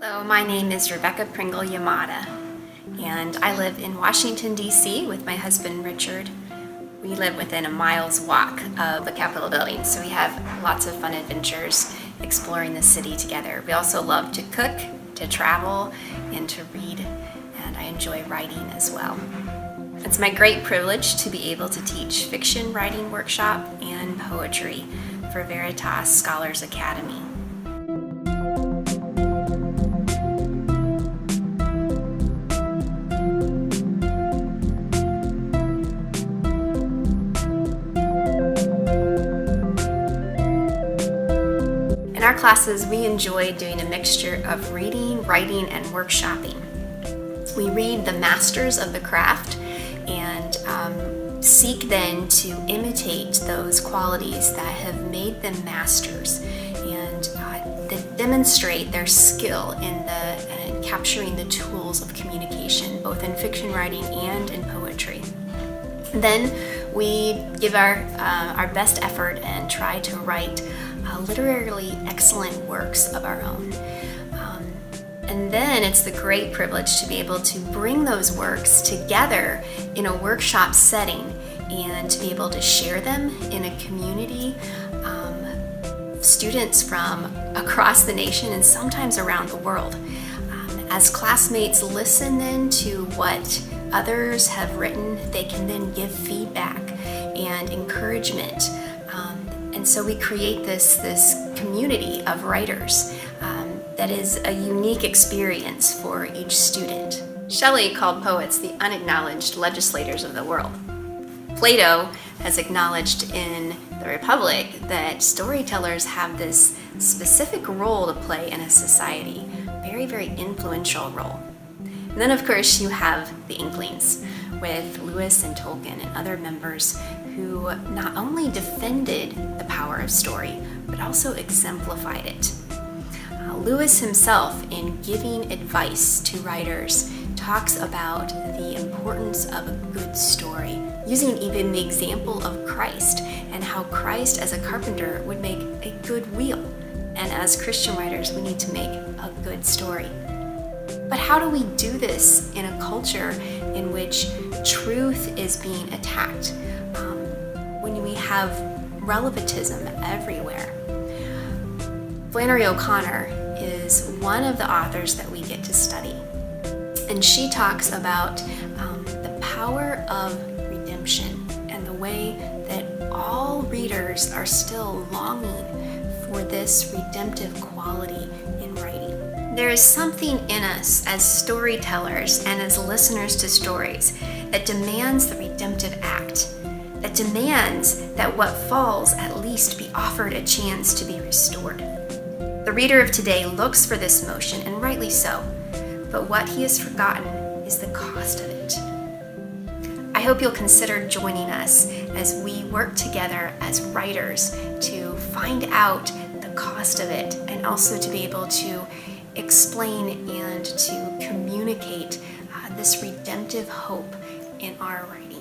Hello, my name is Rebekah Pringle Yamada, and I live in Washington, D.C. with my husband, Richard. We live within a mile's walk of the Capitol building, so we have lots of fun adventures exploring the city together. We also love to cook, to travel, and to read, and I enjoy writing as well. It's my great privilege to be able to teach fiction writing workshop and poetry for Veritas Scholars Academy. In our classes, we enjoy doing a mixture of reading, writing, and workshopping. We read the masters of the craft and seek then to imitate those qualities that have made them masters and that demonstrate their skill in capturing the tools of communication, both in fiction writing and in poetry. Then we give our best effort and try to write literarily excellent works of our own. And then it's the great privilege to be able to bring those works together in a workshop setting and to be able to share them in a community, students from across the nation and sometimes around the world. As classmates listen then to what others have written, they can then give feedback and encouragement. And so we create this community of writers that is a unique experience for each student. Shelley called poets the unacknowledged legislators of the world. Plato has acknowledged in the Republic that storytellers have this specific role to play in a society, very, very influential role. And then of course you have the Inklings with Lewis and Tolkien and other members who not only defended the power of story, but also exemplified it. Lewis himself, in giving advice to writers, talks about the importance of a good story, using even the example of Christ and how Christ as a carpenter would make a good wheel. And as Christian writers, we need to make a good story. But how do we do this in a culture in which truth is being attacked? When we have relativism everywhere. Flannery O'Connor is one of the authors that we get to study. And she talks about the power of redemption and the way that all readers are still longing for this redemptive quality in writing. There is something in us as storytellers and as listeners to stories that demands the redemptive act, that demands that what falls at least be offered a chance to be restored. The reader of today looks for this motion, and rightly so, but what he has forgotten is the cost of it. I hope you'll consider joining us as we work together as writers to find out the cost of it and also to be able to explain and to communicate this redemptive hope in our writing.